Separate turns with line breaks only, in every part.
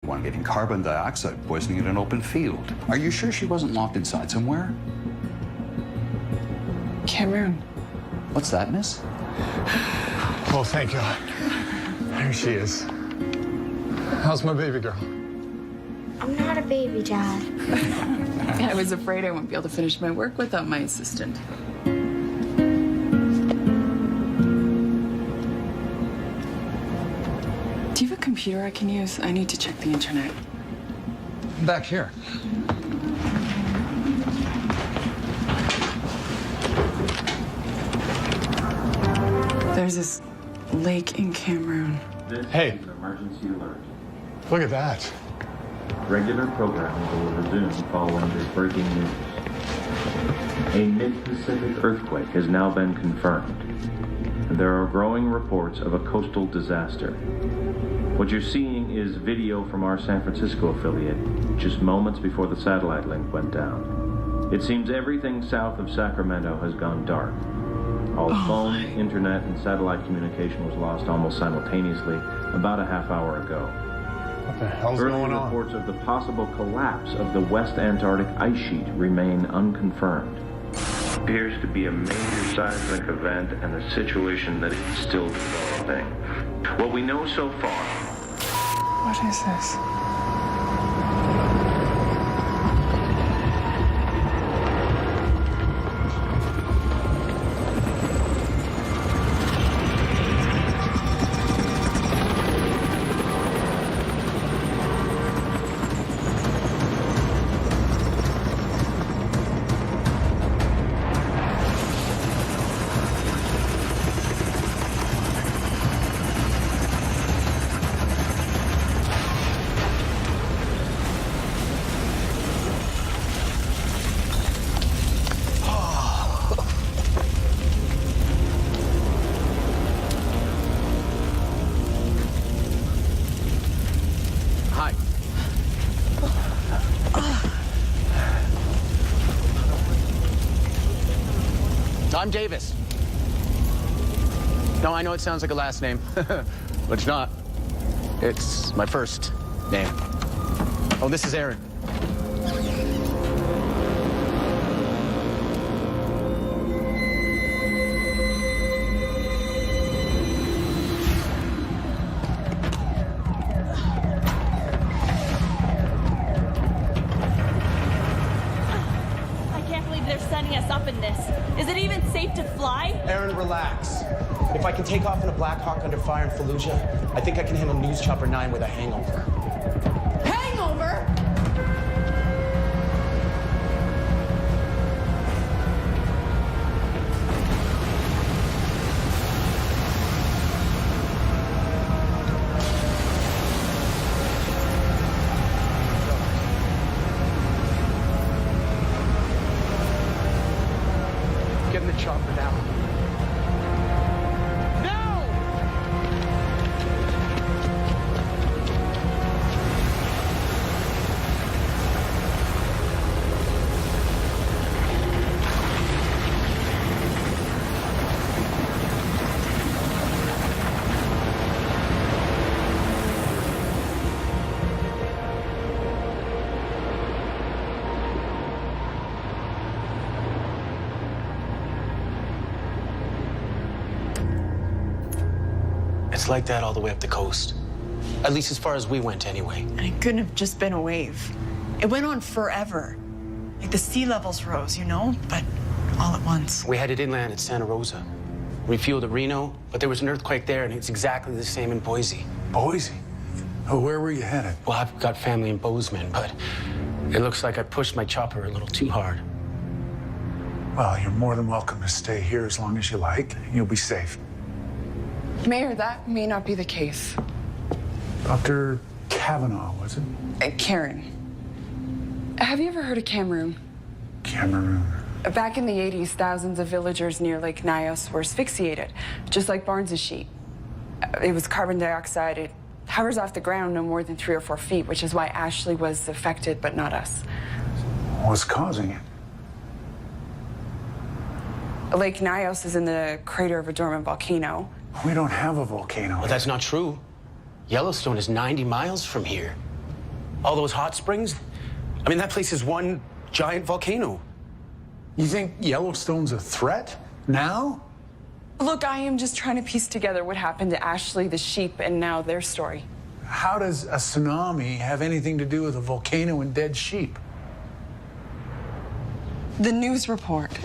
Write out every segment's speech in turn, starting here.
One getting carbon dioxide poisoning in an open field. Are you sure she wasn't locked inside somewhere?
Cameron.
What's that, miss?
Oh, thank God. There she is. How's my baby girl?
I'm not a baby, Dad.
I was afraid I wouldn't be able to finish my work without my assistant. Do you have a computer I can use? I need to check the internet.
Back here.
There's this lake in Cameroon.
Hey.
This is an emergency alert.
Look at that.
Regular programming will resume following this breaking news. A mid-Pacific earthquake has now been confirmed, and there are growing reports of a coastal disaster. What you're seeing is video from our San Francisco affiliate just moments before the satellite link went down. It seems everything south of Sacramento has gone dark. All phone, internet, and satellite communication was lost almost simultaneously about a half hour ago.
What the hell's
Early
going on?
reports of the possible collapse of the West Antarctic ice sheet remain unconfirmed. Appears to be a major seismic event and a situation that is still developing. What we know so far.
What is this?
Hi. I'm Davis. No, I know it sounds like a last name, but it's not. It's my first name. Oh, this is Aaron.
I can't believe they're sending us up in this. Is it even safe to fly?
Aaron, relax. If I can take off in a Black Hawk under fire in Fallujah, I think I can handle News Chopper 9 with a hangover.
Hangover?
Get in the chopper now. No! It's like that all the way up the coast. At least as far as we went, anyway.
And it couldn't have just been a wave. It went on forever. Like the sea levels rose, you know, but all at once.
We headed inland at Santa Rosa. Refueled at Reno, but there was an earthquake there, and it's exactly the same in Boise.
Boise? Oh, where were you headed?
Well, I've got family in Bozeman, but it looks like I pushed my chopper a little too hard.
Well, you're more than welcome to stay here as long as you like. You'll be safe.
Mayor, that may not be the case.
Dr. Kavanaugh, was it?
Karen, have you ever heard of Cameroon?
Cameroon.
Back in the 80s, thousands of villagers near Lake Nyos were asphyxiated, just like Barnes' sheet. It was carbon dioxide. It hovers off the ground no more than 3 or 4 feet, which is why Ashley was affected, but not us.
What's causing it?
Lake Nyos is in the crater of a dormant volcano.
We don't have a volcano.
Well, that's not true. Yellowstone is 90 miles from here. All those hot springs? I mean, that place is one giant volcano.
You think Yellowstone's a threat now?
Look, I am just trying to piece together what happened to Ashley, the sheep, and now their story.
How does a tsunami have anything to do with a volcano and dead sheep?
The news report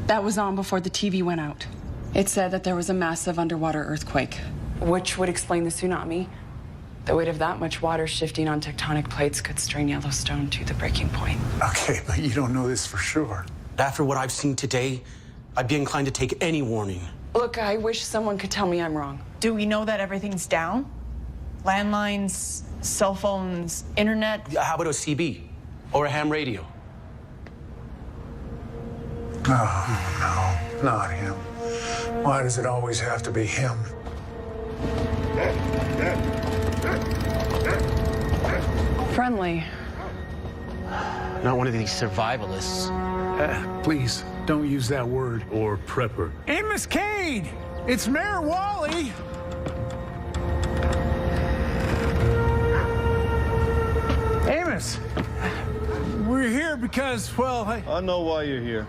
that was on before the TV went out. It said that there was a massive underwater earthquake, which would explain the tsunami. The weight of that much water shifting on tectonic plates could strain Yellowstone to the breaking point.
Okay, but you don't know this for sure.
After what I've seen today, I'd be inclined to take any warning.
Look, I wish someone could tell me I'm wrong.
Do we know that everything's down? Landlines, cell phones, internet?
How about a CB or a ham radio?
Oh, no, not him. Why does it always have to be him?
Friendly.
Not one of these survivalists.
Please, don't use that word.
Or prepper.
Amos Cade! It's Mayor Wally! Amos! We're here because, well,
I know why you're here.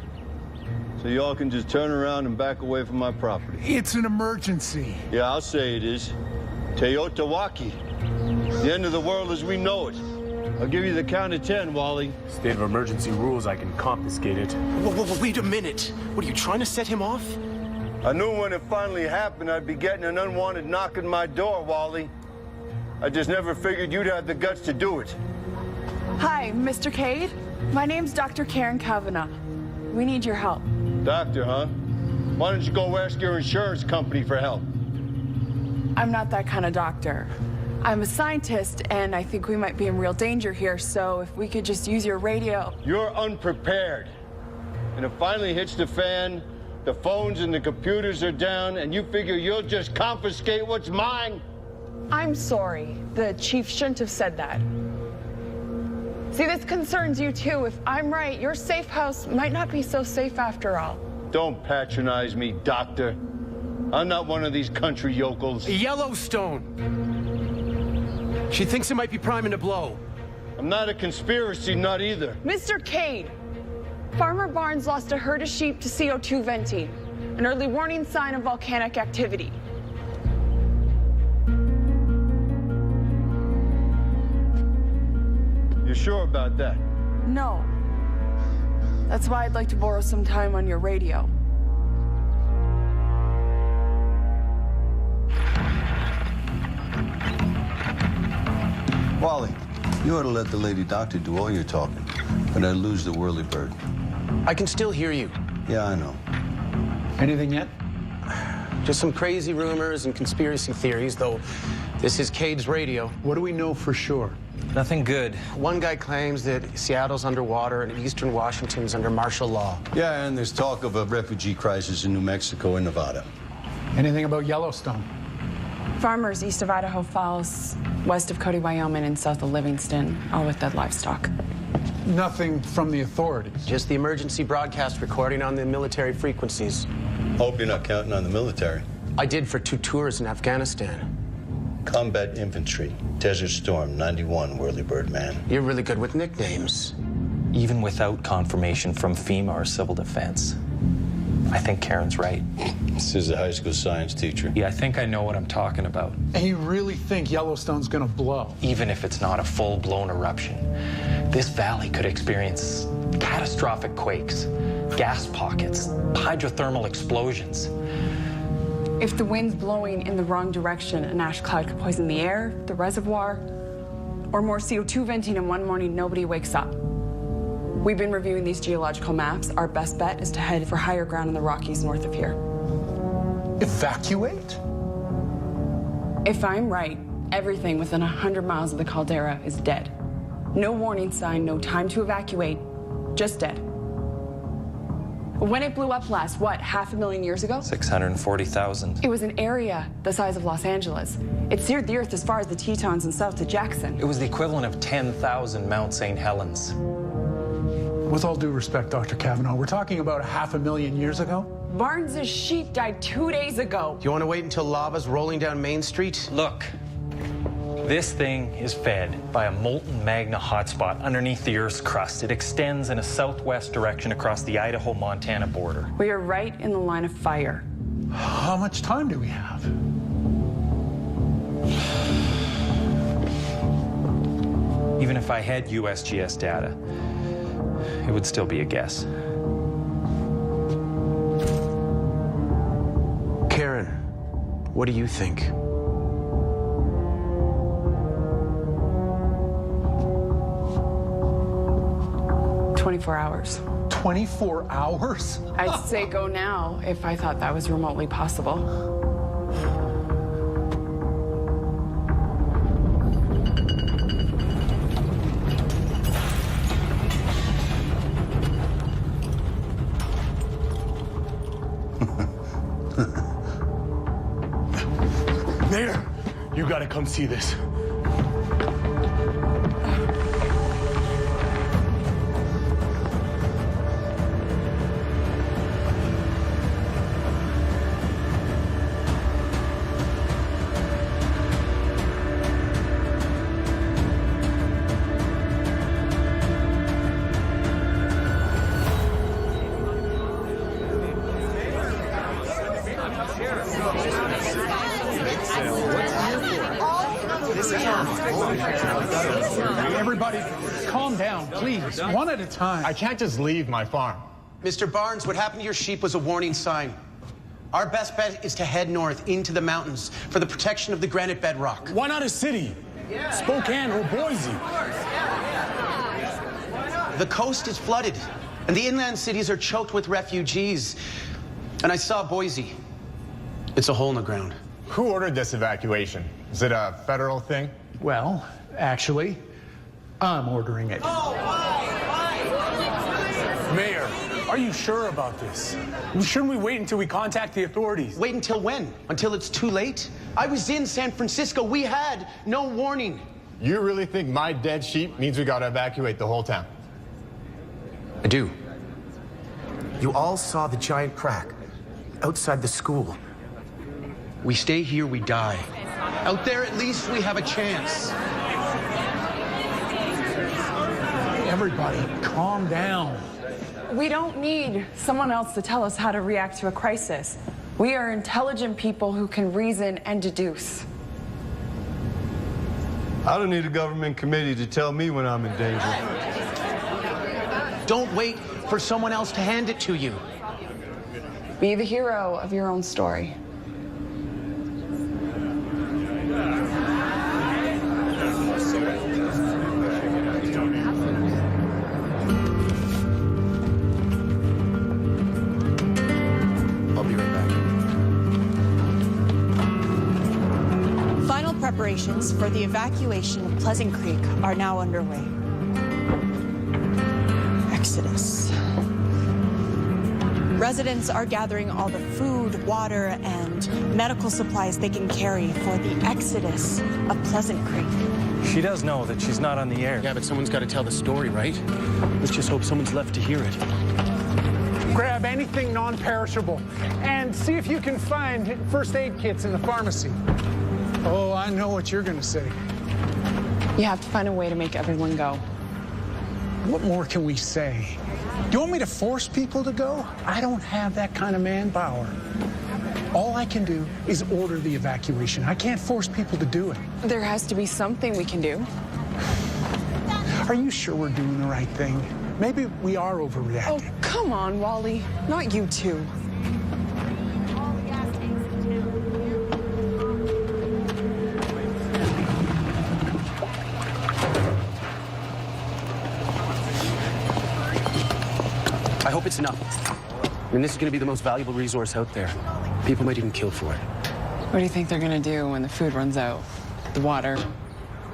So y'all can just turn around and back away from my property.
it's an emergency.
Yeah, I'll say it is. Teotawaki. The end of the world as we know it. I'll give you the count of 10, Wally.
State of emergency rules, I can confiscate it.
Wait a minute. What, are you trying to set him off?
I knew when it finally happened I'd be getting an unwanted knock on my door, Wally. I just never figured you'd have the guts to do it.
Hi, Mr. Cade. My name's Dr. Karen Kavanagh. We need your help.
Doctor, huh? Why don't you go ask your insurance company for help?
I'm not that kind of doctor. I'm a scientist, and I think we might be in real danger here, so if we could just use your radio.
You're unprepared. And it finally hits the fan, the phones and the computers are down, and you figure you'll just confiscate what's mine?
I'm sorry. The chief shouldn't have said that. See, this concerns you too. If I'm right, your safe house might not be so safe after all.
Don't patronize me, doctor. I'm not one of these country yokels.
Yellowstone. She thinks it might be priming to blow.
I'm not a conspiracy nut either.
Mr. Cade, Farmer Barnes lost a herd of sheep to CO2 venting, an early warning sign of volcanic activity.
You sure about that?
No. That's why I'd like to borrow some time on your radio.
Wally, you ought to let the lady doctor do all your talking, but I'd lose the whirly bird.
I can still hear you.
Yeah, I know.
Anything yet?
Just some crazy rumors and conspiracy theories, though this is Cade's radio.
What do we know for sure?
Nothing good.
One guy claims that Seattle's underwater and eastern Washington's under martial law.
Yeah, and there's talk of a refugee crisis in New Mexico and Nevada.
Anything about Yellowstone?
Farmers east of Idaho Falls, west of Cody, Wyoming, and south of Livingston, all with dead livestock.
Nothing from the authorities.
Just the emergency broadcast recording on the military frequencies.
Hope you're not counting on the military.
I did for 2 tours in Afghanistan.
Combat Infantry, Desert Storm, 91, Whirlybird Man.
You're really good with nicknames.
Even without confirmation from FEMA or Civil Defense. I think Karen's right.
This is a high school science teacher.
Yeah, I think I know what I'm talking about.
And you really think Yellowstone's gonna blow?
Even if it's not a full-blown eruption, this valley could experience catastrophic quakes, gas pockets, hydrothermal explosions.
If the wind's blowing in the wrong direction, an ash cloud could poison the air, the reservoir, or more CO2 venting, and one morning nobody wakes up. We've been reviewing these geological maps. Our best bet is to head for higher ground in the Rockies north of here.
Evacuate?
If I'm right, everything within 100 miles of the caldera is dead. No warning sign, no time to evacuate, just dead. When it blew up last, what, 500,000 years ago?
640,000.
It was an area the size of Los Angeles. It seared the earth as far as the Tetons and south to Jackson.
It was the equivalent of 10,000 Mount St. Helens.
With all due respect, Dr. Kavanaugh, we're talking about 500,000 years ago?
Barnes's sheep died 2 days ago.
Do you want to wait until lava's rolling down Main Street?
Look, This thing is fed by a molten magma hotspot underneath the Earth's crust. It extends in a southwest direction across the Idaho-Montana border.
We are right in the line of fire.
How much time do we have?
Even if I had USGS data, it would still be a guess.
Karen, what do you think?
Hours.
24 hours?
I'd say go now if I thought that was remotely possible.
Mayor, you gotta come see this.
Everybody, calm down, please. One at a time. I can't just leave my farm.
Mr. Barnes, what happened to your sheep was a warning sign. Our best bet is to head north into the mountains for the protection of the granite bedrock.
Why not a city? Spokane or Boise?
The coast is flooded, and the inland cities are choked with refugees. And I saw Boise. It's a hole in the ground.
Who ordered this evacuation? Is it a federal thing? Well, actually, I'm ordering it.
Mayor, are you sure about this? Shouldn't we wait until we contact the authorities?
Wait until when? Until it's too late? I was in San Francisco. We had no warning.
You really think my dead sheep means we gotta evacuate the whole town?
I do.
You all saw the giant crack outside the school.
We stay here, we die. Out there, at least we have a chance.
Everybody, calm down.
We don't need someone else to tell us how to react to a crisis. We are intelligent people who can reason and deduce.
I don't need a government committee to tell me when I'm in danger.
Don't wait for someone else to hand it to you.
Be the hero of your own story.
I'll be right back.
Final preparations for the evacuation of Pleasant Creek are now underway. Exodus. Residents are gathering all the food, water, and medical supplies they can carry for the exodus of Pleasant Creek.
She does know that she's not on the air.
Yeah, but someone's got to tell the story, right? Let's just hope someone's left to hear it.
Grab anything non-perishable and see if you can find first aid kits in the pharmacy. Oh, I know what you're gonna say.
You have to find a way to make everyone go.
What more can we say? Do you want me to force people to go? I don't have that kind of manpower. All I can do is order the evacuation. I can't force people to do it.
There has to be something we can do.
Are you sure we're doing the right thing? Maybe we are overreacting.
Oh, come on, Wally. Not you two.
I hope it's enough. I mean, this is going to be the most valuable resource out there. People might even kill for it.
What do you think they're gonna do when the food runs out? The water?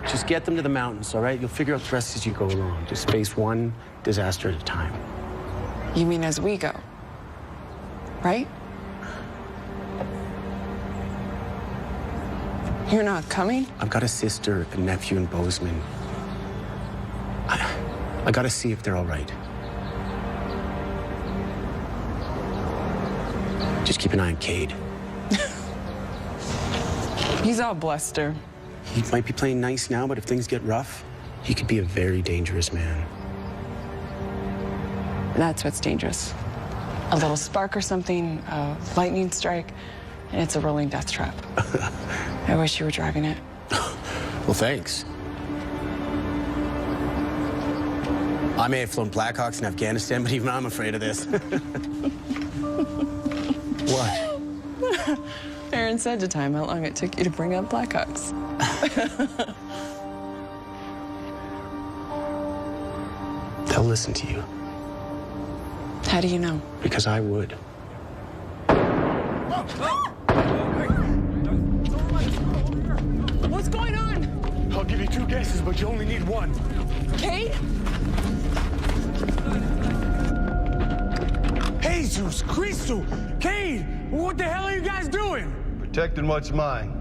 Just get them to the mountains, all right? You'll figure out the rest as you go along. Just face one disaster at a time.
You mean as we go? Right? You're not coming?
I've got a sister, a nephew in Bozeman. I gotta see if they're all right. Just keep an eye on Cade.
He's all bluster.
He might be playing nice now, but if things get rough, he could be a very dangerous man.
That's what's dangerous. A little spark or something, a lightning strike, and it's a rolling death trap. I wish you were driving it.
Well, thanks. I may have flown Blackhawks in Afghanistan, but even I'm afraid of this. What?
Aaron said to time how long it took you to bring up Blackhawks.
They'll listen to you.
How do you know?
Because I would.
What's going on?
I'll give you 2 guesses, but you only need 1.
Kate?
Jesus Christo! Cade! What the hell are you guys doing?
Protecting what's mine.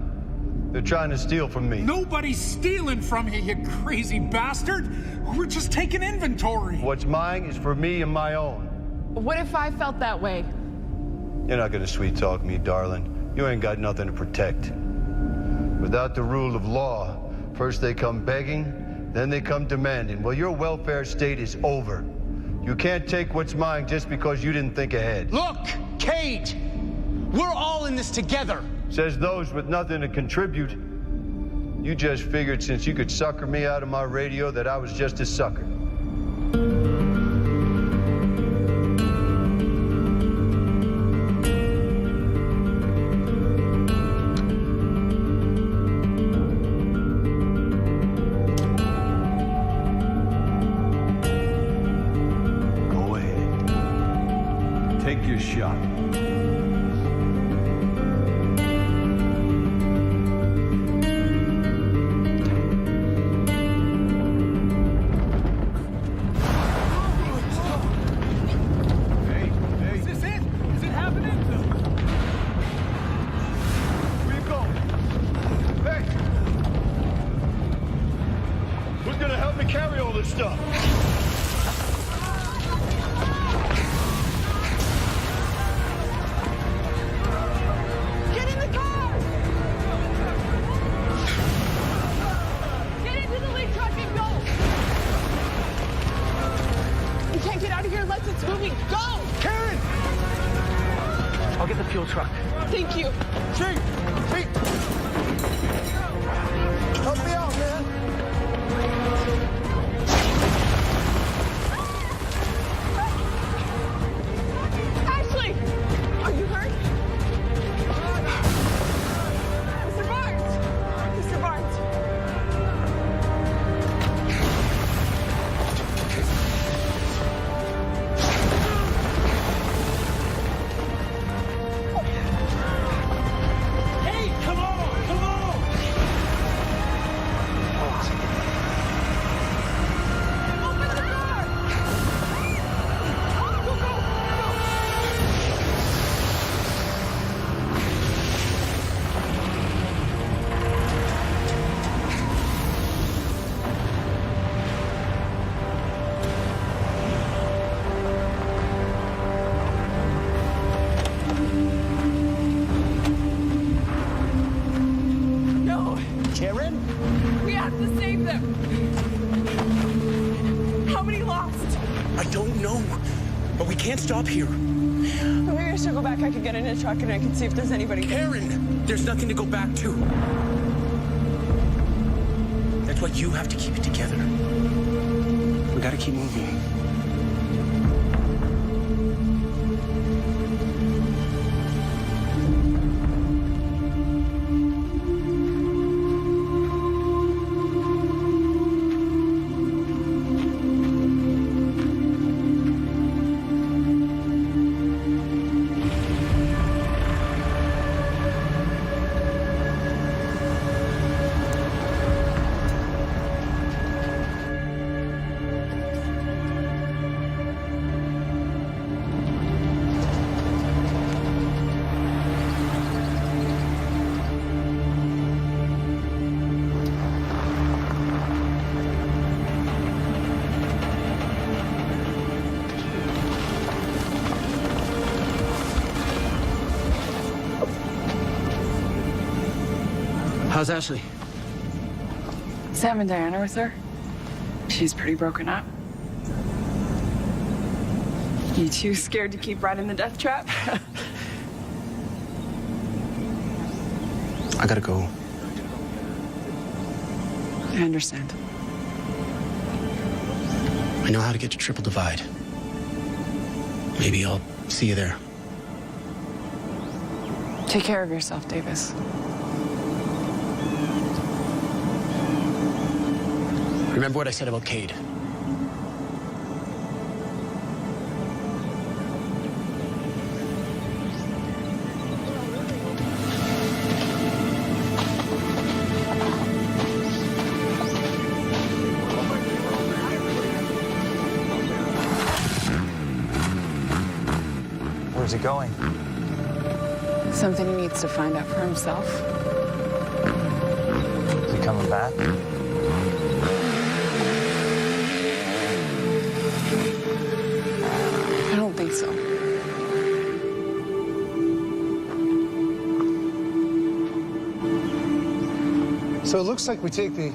They're trying to steal from me.
Nobody's stealing from you, you crazy bastard. We're just taking inventory.
What's mine is for me and my own.
What if I felt that way?
You're not gonna sweet talk me, darling. You ain't got nothing to protect. Without the rule of law, first they come begging, then they come demanding. Well, your welfare state is over. You can't take what's mine just because you didn't think ahead.
Look, Cade! We're all in this together.
Says those with nothing to contribute. You just figured since you could sucker me out of my radio that I was just a sucker.
Go ahead. Take your shot.
Carry all this stuff.
Get in the car! Get into the lead truck and go! You can't get out of here unless it's moving. Go!
Karen!
I'll get the fuel truck.
Thank you.
Chief! Help me out, man!
Ashley! Are you hurt? Mr. Barnes! Mr. Barnes!
Hey, come on! Come on!
Open the door! Go, go, go! No,
Karen?
we have to save them. How many lost?
I don't know. But we can't stop here.
Maybe I should go back. I could get in a truck and I can see if there's anybody.
Karen! There's nothing to go back to. That's why you have to keep it together. We gotta keep moving. How's Ashley?
Sam and Diana with her? She's pretty broken up. You too scared to keep riding the death trap?
I gotta go.
I understand.
I know how to get to Triple Divide. Maybe I'll see you there.
Take care of yourself, Davis.
Remember what I said about Cade.
Where's he going?
Something he needs to find out for himself.
Is he coming back?
I don't think so.
So it looks like we take the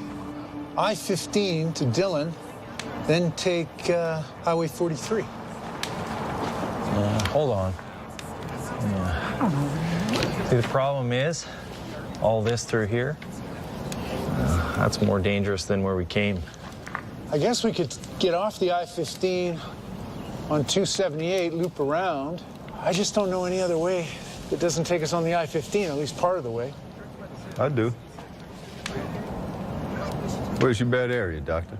I-15 to Dillon, then take Highway 43.
Hold on. Yeah. See, the problem is, all this through here, that's more dangerous than where we came.
I guess we could get off the I-15 on 278, loop around. I just don't know any other way that doesn't take us on the I-15, at least part of the way.
I do. Where's your bad area, Doctor?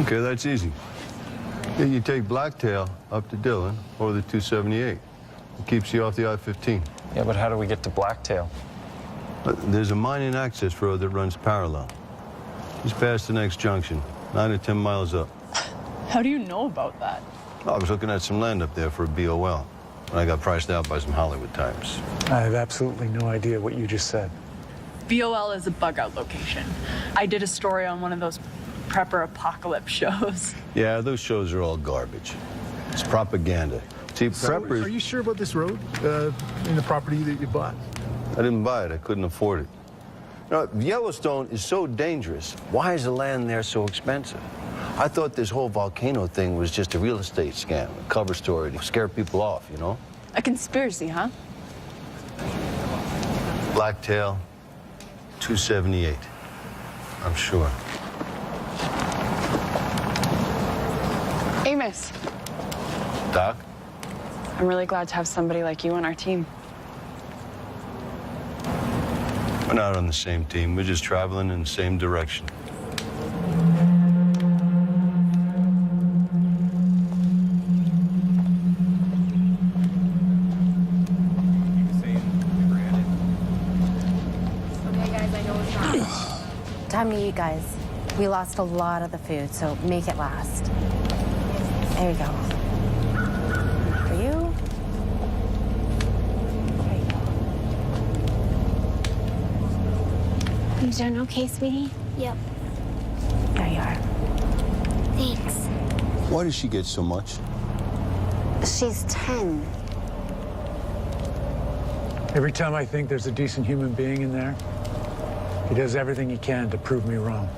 Okay, that's easy. Then you take Blacktail up to Dillon or the 278. It keeps you off the I-15.
Yeah, but how do we get to Blacktail?
There's a mining access road that runs parallel. Just past the next junction, 9 or 10 miles up.
How do you know about that?
I was looking at some land up there for a BOL, and I got priced out by some Hollywood types.
I have absolutely no idea what you just said.
BOL is a bug-out location. I did a story on one of those prepper apocalypse shows.
Yeah, those shows are all garbage. It's propaganda. See, preppers...
Are you sure about this road in the property that you bought?
I didn't buy it. I couldn't afford it. You know, Yellowstone is so dangerous. Why is the land there so expensive? I thought this whole volcano thing was just a real estate scam, a cover story to scare people off, you know?
A conspiracy, huh?
Blacktail, 278. I'm sure.
Amos,
Doc?
I'm really glad to have somebody like you on our team.
We're not on the same team. We're just traveling in the same direction.
Time to eat, guys. We lost a lot of the food, so make it last. There you go. For you. There you go.
You doing okay, sweetie? Yep.
There you are.
Thanks.
Why does she get so much?
She's 10.
Every time I think there's a decent human being in there, he does everything he can to prove me wrong.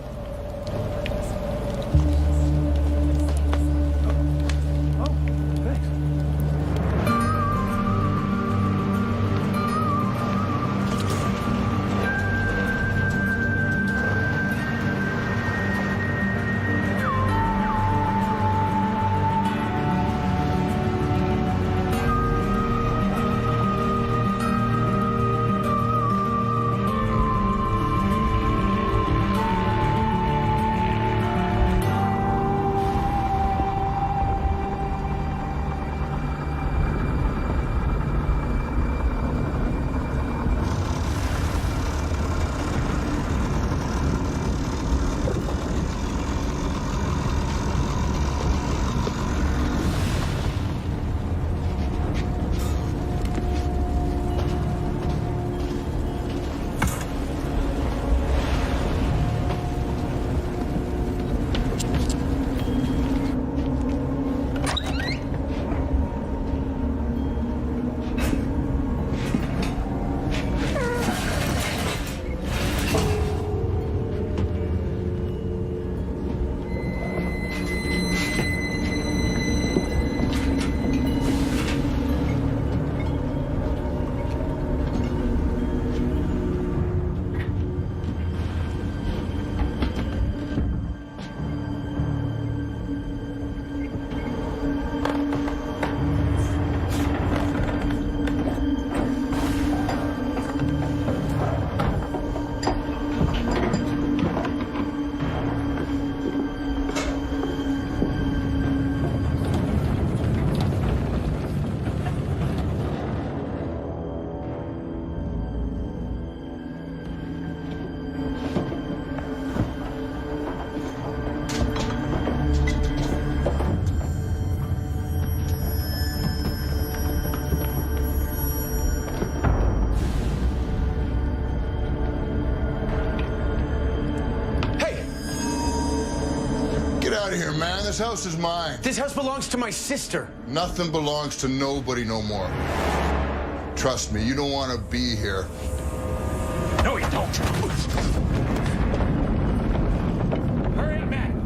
out of here, man. This house is mine.
This house belongs to my sister.
Nothing belongs to nobody no more. Trust me, you don't want to be here.
No, you don't. Hurry, man.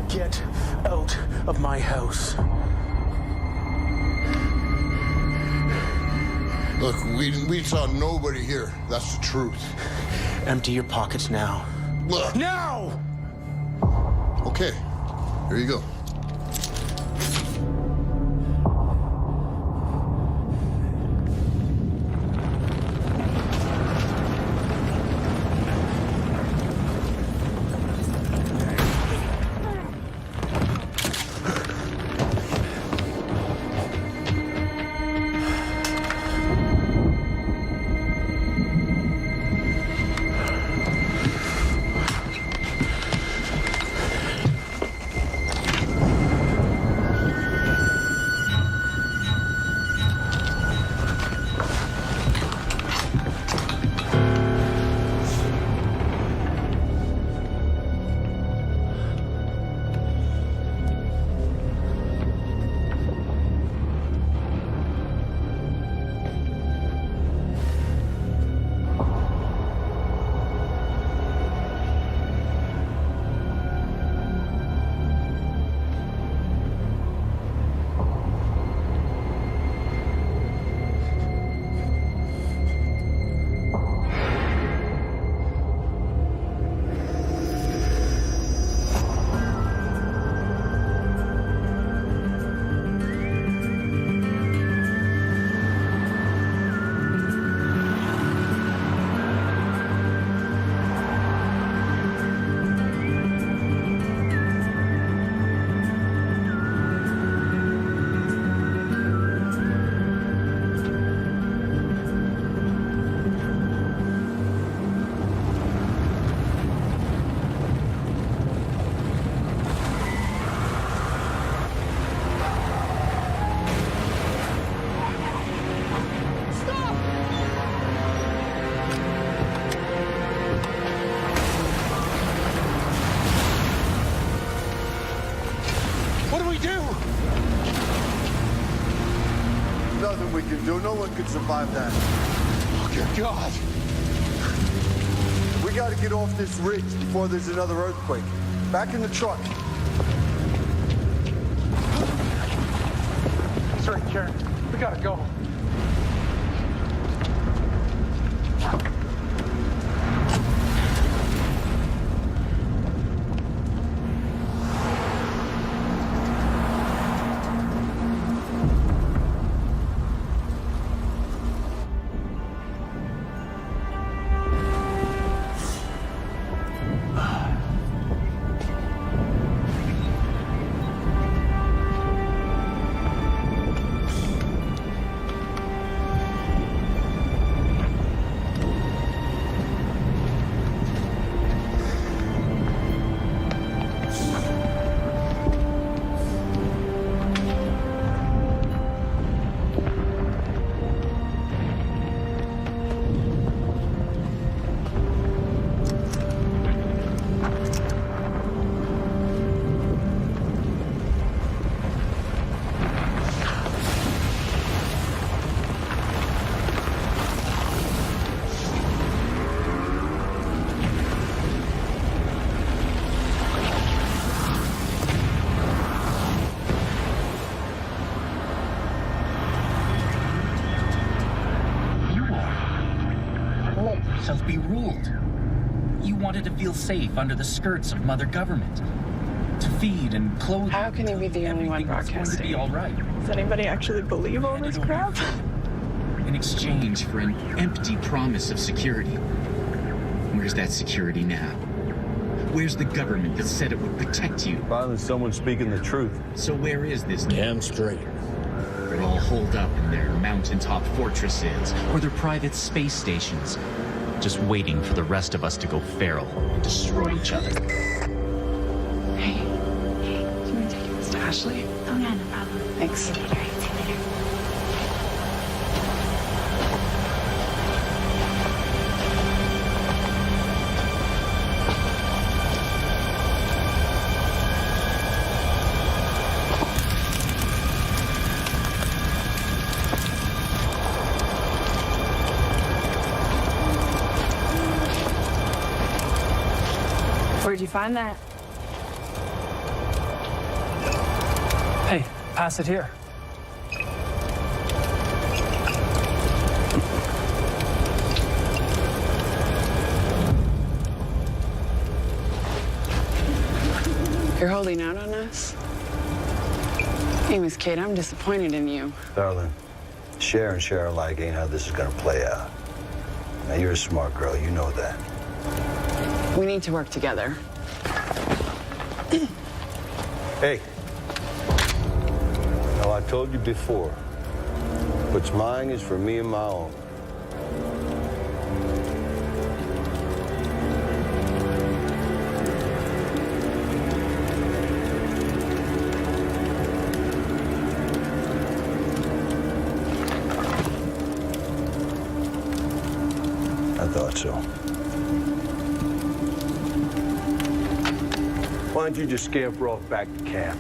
Get out of my house.
Look, we saw nobody here. That's the truth.
Empty your pockets now.
Look.
Now!
Okay, here you go.
Nothing we can do. No one could survive that.
Oh, good God.
We got to get off this ridge before there's another earthquake. Back in the truck.
Sorry, Karen. We gotta go.
Be ruled. You wanted to feel safe under the skirts of Mother Government. to feed and clothe.
How can you be the only one broadcasting?
Be all right.
Does anybody actually believe all this crap?
In exchange for an empty promise of security. Where's that security now? Where's the government that said it would protect you?
Finally, someone speaking the truth.
So where is this?
Damn straight.
They're all holed up in their mountaintop fortresses or their private space stations, just waiting for the rest of us to go feral and destroy each other.
Hey, do you want to take this to Ashley?
Oh, yeah, no problem.
Thanks.
All right, see you later.
Where'd you find that?
Hey, pass it here.
You're holding out on us? Hey, Miss Kate, I'm disappointed in you.
Darling, share and share alike ain't how this is gonna play out. Now, you're a smart girl, you know that.
We need to work together.
Hey. Now, I told you before, what's mine is for me and my own. I thought so. Why don't you just scamper off back to camp?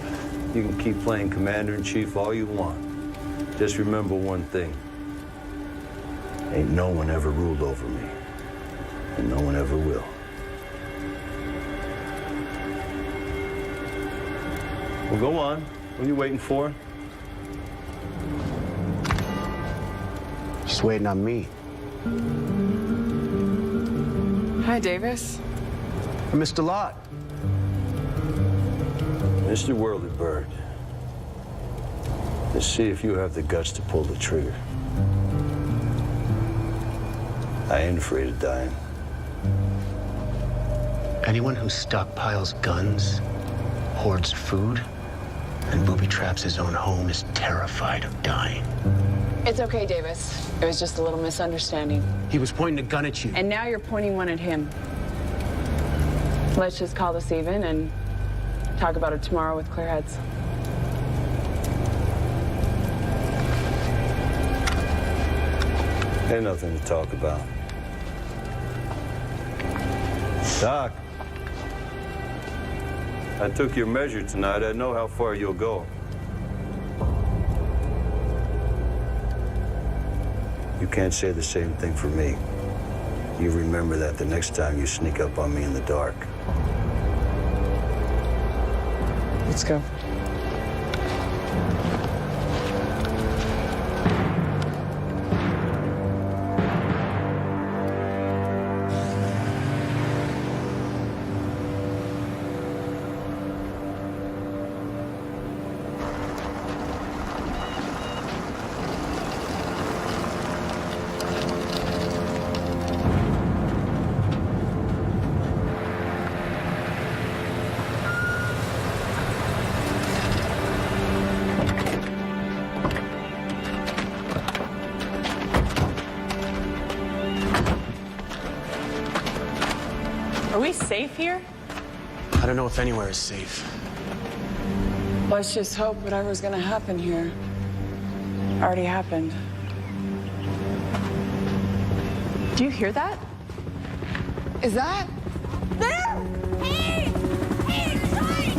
You can keep playing Commander-in-Chief all you want. Just remember one thing. Ain't no one ever ruled over me. And no one ever will. Well, go on. What are you waiting for?
She's waiting on me.
Hi, Davis.
I missed a lot.
Mr. Whirlybird, let's see if you have the guts to pull the trigger. I ain't afraid of dying.
Anyone who stockpiles guns, hoards food, and booby traps his own home is terrified of dying.
It's okay, Davis. It was just a little misunderstanding.
He was pointing a gun at you.
And now you're pointing one at him. Let's just call this even and talk about it tomorrow with clear heads.
Ain't nothing to talk about. Doc, I took your measure tonight. I know how far you'll go. You can't say the same thing for me. You remember that the next time you sneak up on me in the dark.
Let's go.
Are we safe here?
I don't know if anywhere is safe.
Let's just hope whatever's gonna happen here already happened.
Do you hear that?
Is that?
There! Hey! Hey, sorry!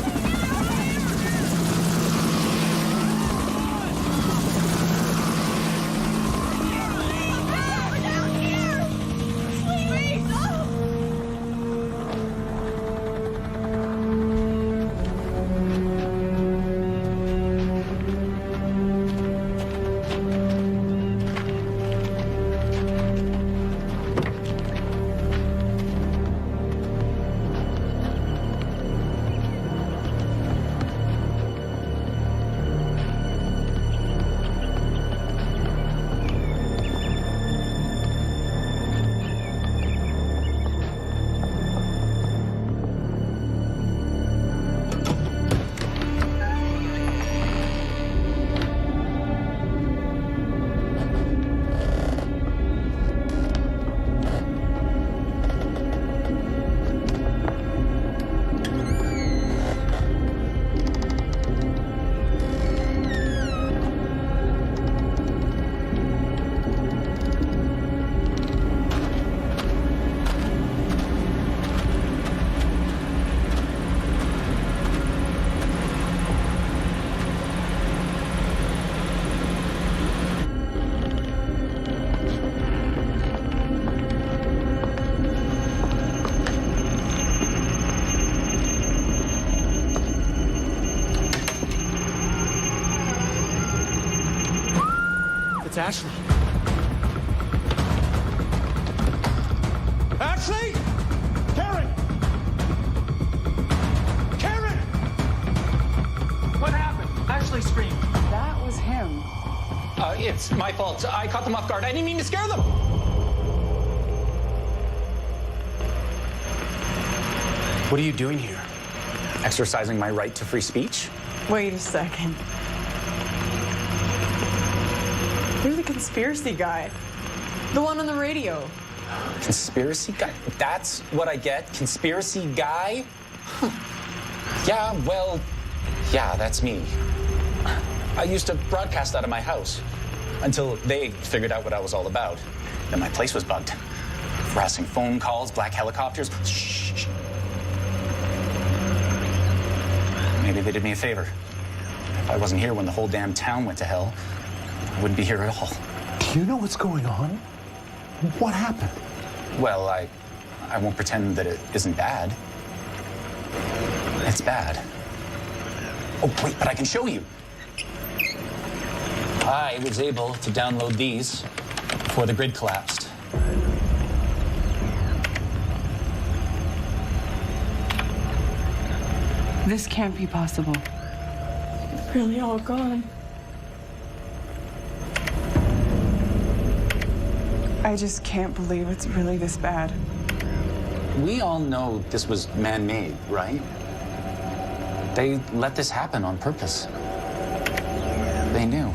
We're down here! Please!
It's Ashley. Ashley! Karen! Karen!
What happened? Ashley screamed.
That was him.
It's my fault. I caught them off guard. I didn't mean to scare them.
What are you doing here?
Exercising my right to free speech?
Wait a second. You're the conspiracy guy. The one on the radio.
Conspiracy guy? That's what I get? Conspiracy guy? Huh. Yeah, well, yeah, that's me. I used to broadcast out of my house until they figured out what I was all about. Then my place was bugged. Harassing phone calls, black helicopters. Shh. Maybe they did me a favor. If I wasn't here when the whole damn town went to hell, I wouldn't be here at all.
Do you know what's going on? What happened?
Well, I won't pretend that it isn't bad. It's bad. Oh, wait, but I can show you. I was able to download these before the grid collapsed.
This can't be possible.
Really all gone.
I just can't believe it's really this bad.
We all know this was man-made, right? They let this happen on purpose. They knew.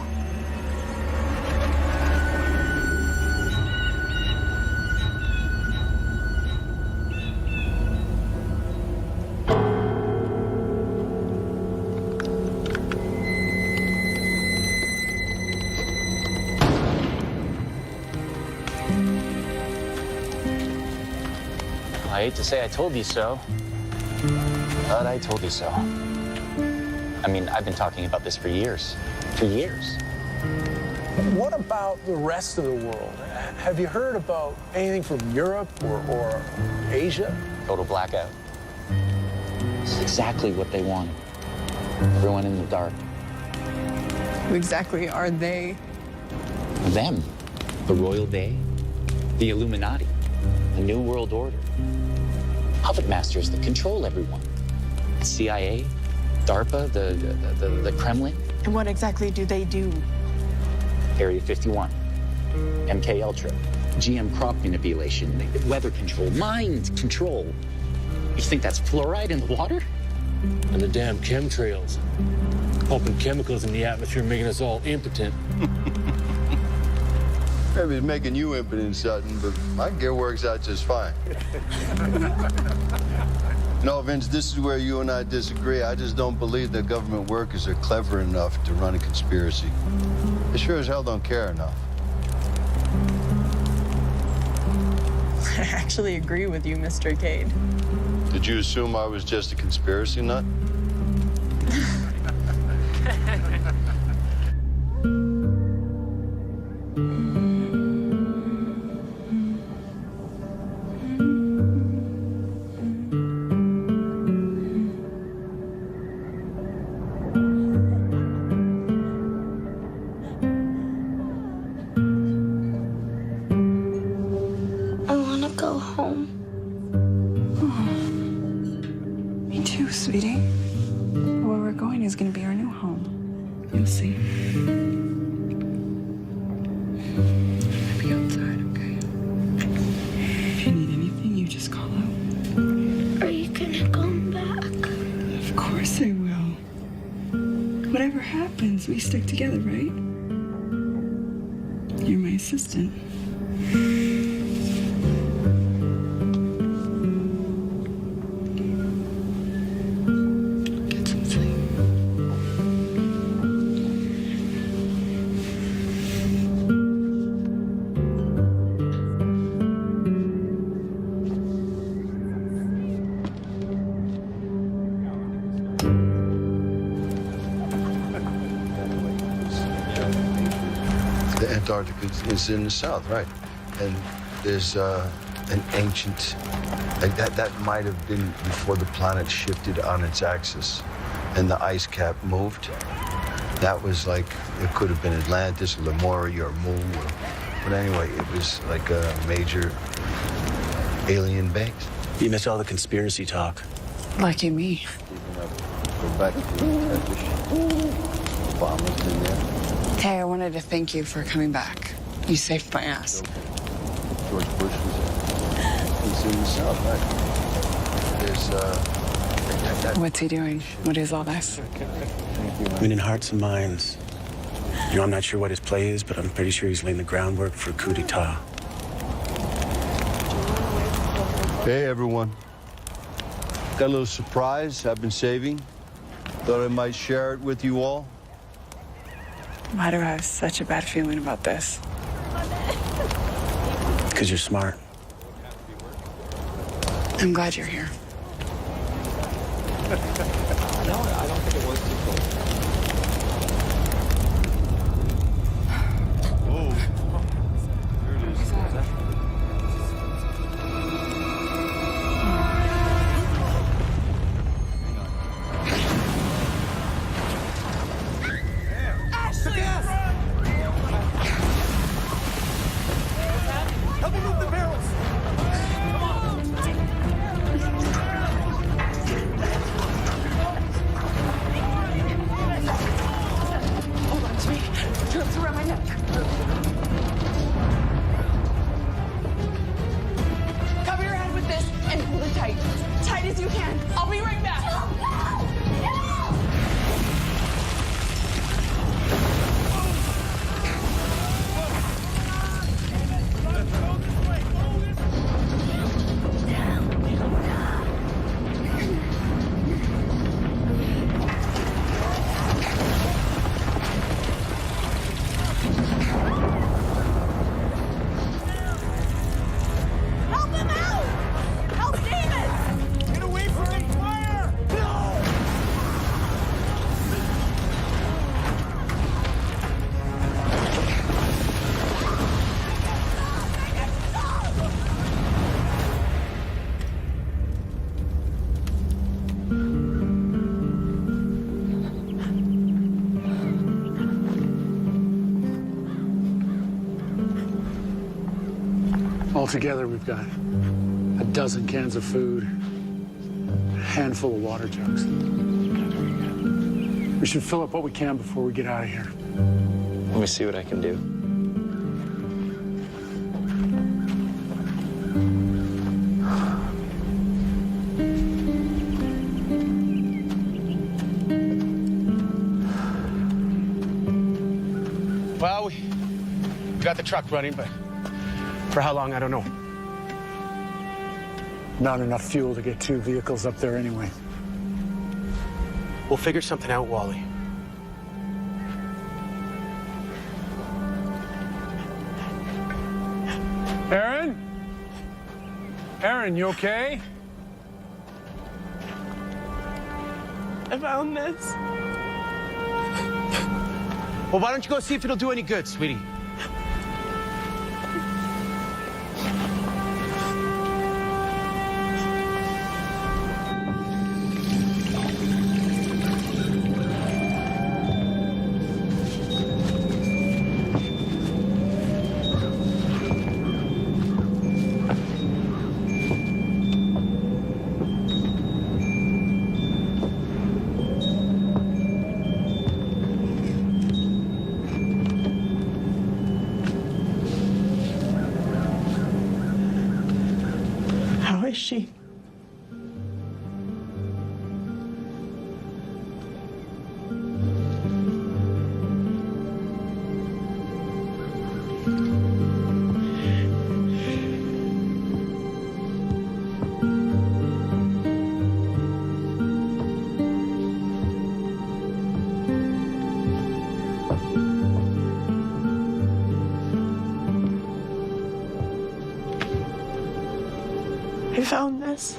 I hate to say I told you so, but I told you so. I mean, I've been talking about this for years. For years.
What about the rest of the world? Have you heard about anything from Europe or Asia?
Total blackout. It's exactly what they wanted. Everyone in the dark.
Who exactly are they?
Them. The Royal They. The Illuminati. The New World Order. Puppet masters that control everyone. The CIA, DARPA, the Kremlin.
And what exactly do they do?
Area 51, MK Ultra, GM crop manipulation, weather control, mind control. You think that's fluoride in the water?
And the damn chemtrails. Pumping chemicals in the atmosphere, making us all impotent.
Maybe it's making you impotent, Sutton, but my gear works out just fine. No, Vince, this is where you and I disagree. I just don't believe that government workers are clever enough to run a conspiracy. They sure as hell don't care enough.
I actually agree with you, Mr. Cade.
Did you assume I was just a conspiracy nut?
I want to go home.
Me too, sweetie. Where we're going is going to be our new home. You'll see. I'll be outside, okay? If you need anything, you just call out.
Are you gonna come back?
Of course I will. Whatever happens, we stick together, right? You're my assistant. Get some sleep.
The Antarctica is in the south, right? And there's an ancient, like that might have been before the planet shifted on its axis and the ice cap moved. That was like, it could have been Atlantis, or Lemuria, or Mu. But anyway, it was like a major alien base.
You miss all the conspiracy talk.
Lucky me.
Go back to Obama's in there.
Hey, I wanted to thank you for coming back. You saved my ass.
George Bush was in the South, right? There's,
What's he doing? What is all this?
Winning hearts and minds. You know, I'm not sure what his play is, but I'm pretty sure he's laying the groundwork for a coup d'etat.
Hey, everyone. Got a little surprise I've been saving. Thought I might share it with you all.
Why do I have such a bad feeling about this?
Because you're smart.
I'm glad you're here.
No, I don't think it was too cold. Oh, there it is.
Ashley! Help me move the barrels! Come on!
Hold on to me. Ropes around my neck. Cover your head with this and hold it tight. Tight as you can. I'll be right back.
Help him out! Help David! Get away from me! Fire! No!
Altogether, we've got a dozen cans of food, a handful of water jugs. We should fill up what we can before we get out of here.
Let me see what I can do.
Well, we got the truck running, but for how long, I don't know.
Not enough fuel to get 2 vehicles up there anyway.
We'll figure something out, Wally.
Aaron? Aaron, you okay?
I found this. Well, why don't you go see if it'll do any good, sweetie?
How is she? I found this.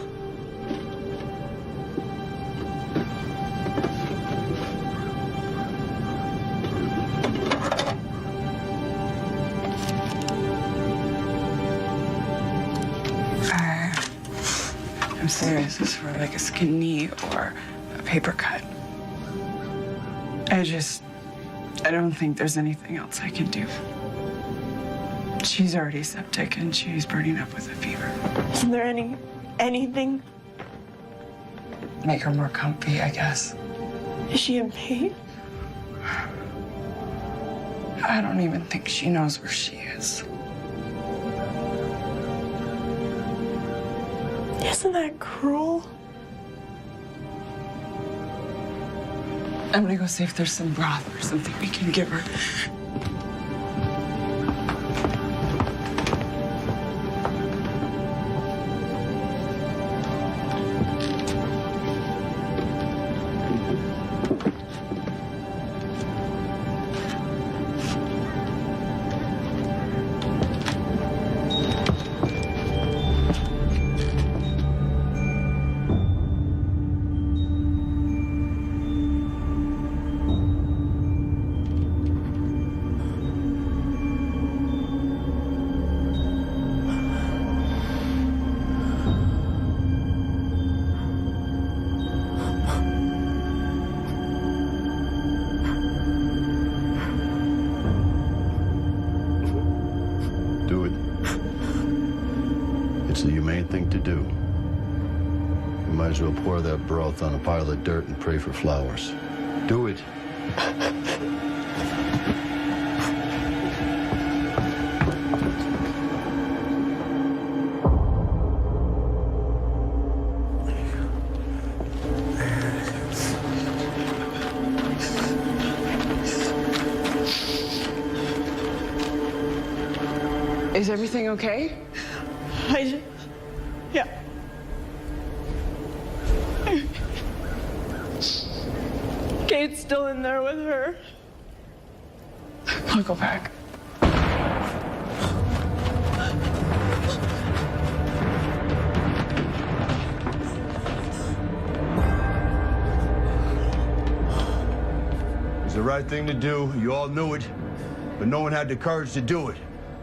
I'm serious. This is for like a skin knee or a paper cut. I just I don't think there's anything else I can do. She's already septic and she's burning up with a fever.
Isn't there anything?
Make her more comfy, I guess.
Is she in pain?
I don't even think she knows where she is.
Isn't that cruel?
I'm gonna go see if there's some broth or something we can give her.
Do it. It's the humane thing to do. You might as well pour that broth on a pile of dirt and pray for flowers. Do it.
Is everything okay?
Yeah. Kate's still in there with her.
I'll go back.
It's the right thing to do. You all knew it, but no one had the courage to do it.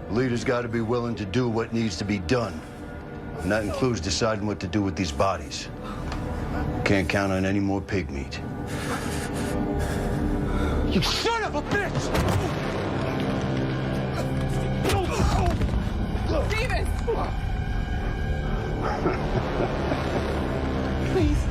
The leader's got to be willing to do what needs to be done. And that includes deciding what to do with these bodies. Can't count on any more pig meat.
You son of a bitch!
Davis! Please.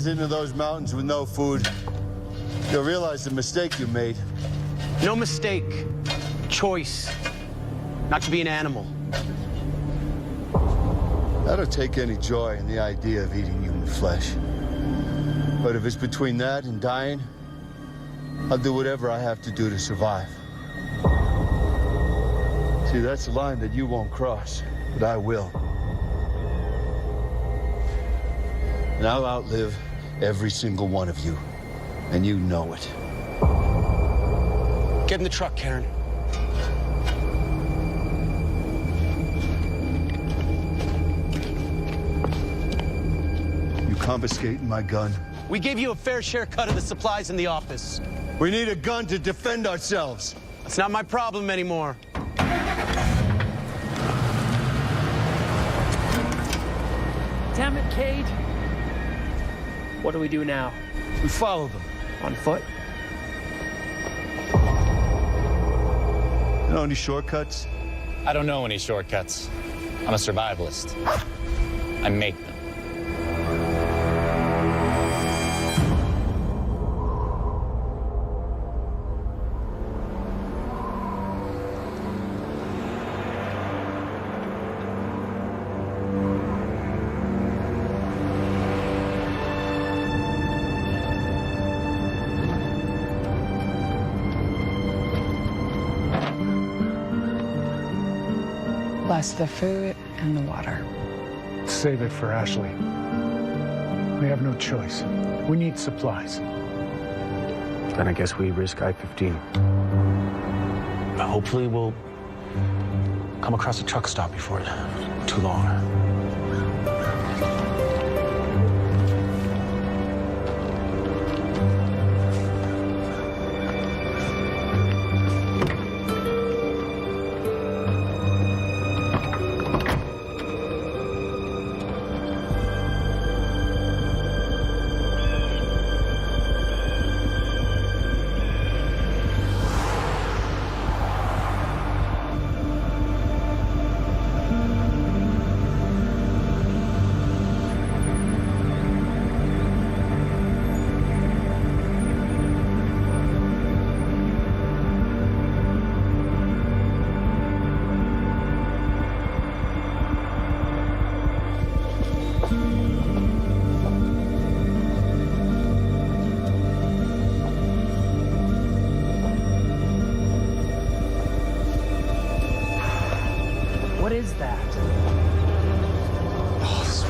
Into those mountains with no food, you'll realize the mistake you made.
No mistake. Choice. Not to be an animal.
I don't take any joy in the idea of eating human flesh. But if it's between that and dying, I'll do whatever I have to do to survive. See, that's a line that you won't cross, but I will. And I'll outlive every single one of you, and you know it.
Get in the truck, Karen.
You confiscating my gun?
We gave you a fair share cut of the supplies in the office.
We need a gun to defend ourselves.
It's not my problem anymore.
Damn it, Kate. What do we do now?
We follow them.
On foot?
You know any shortcuts?
I don't know any shortcuts. I'm a survivalist. I make them.
Plus the food and the water.
Save it for Ashley. We have no choice. We need supplies.
Then I guess we risk I-15. Hopefully we'll come across a truck stop before too long.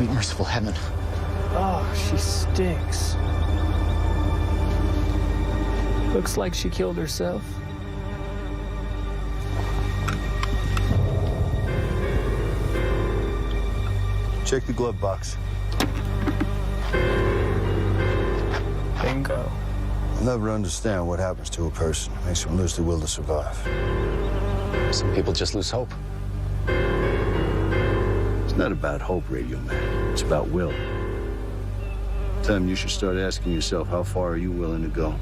Sweet merciful heaven.
Oh, she stinks. Looks like she killed herself.
Check the glove box.
Bingo.
I'll never understand what happens to a person. It makes them lose the will to survive.
Some people just lose hope.
It's not about hope, Radio Man. It's about will. Tim, you should start asking yourself, how far are you willing to go?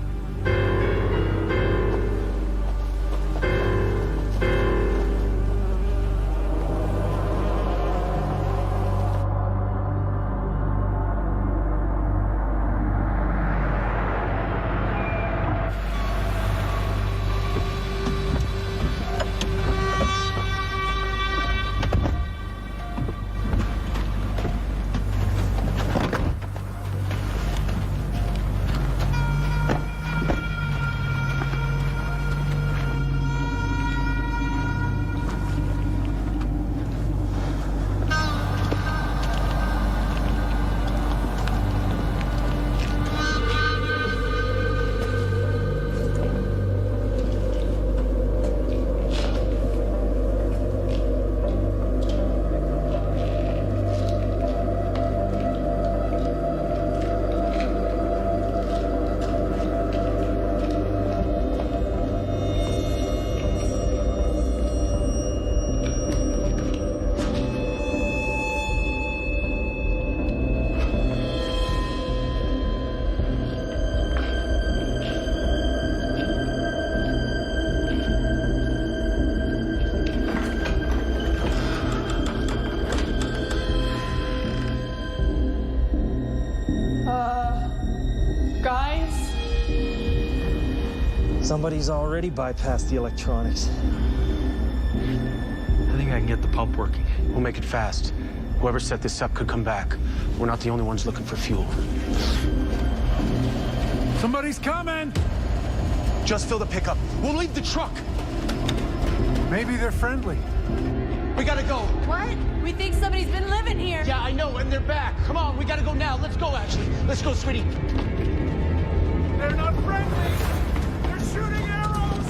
Guys?
Somebody's already bypassed the electronics.
I think I can get the pump working.
We'll make it fast. Whoever set this up could come back. We're not the only ones looking for fuel.
Somebody's coming!
Just fill the pickup. We'll leave the truck.
Maybe they're friendly.
We gotta go.
What? We think somebody's been living here.
Yeah, I know, and they're back. Come on, we gotta go now. Let's go, Ashley. Let's go, sweetie.
They're not friendly! They're shooting arrows!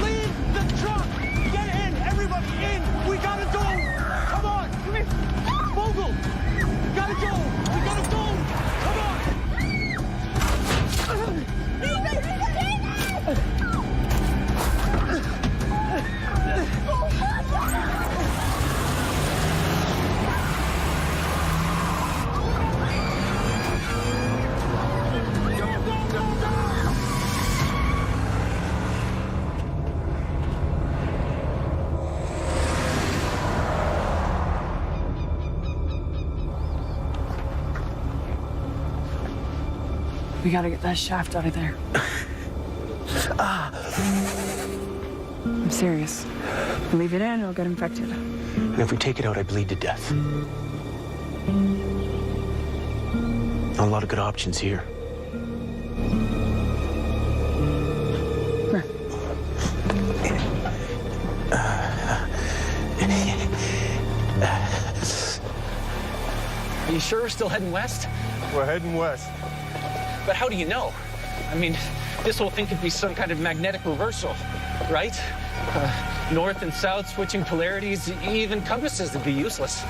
Leave the truck! Get in! Everybody in! We gotta go! Come on! Come here! Vogel! We gotta go! We gotta go! Come on!
We gotta get that shaft out of there. I'm serious. Leave it in, it'll get infected.
And if we take it out, I bleed to death. Not a lot of good options here.
Are you sure we're still heading west?
We're heading west.
But how do you know? I mean, this whole thing could be some kind of magnetic reversal, right? North and south switching polarities, even compasses would be useless.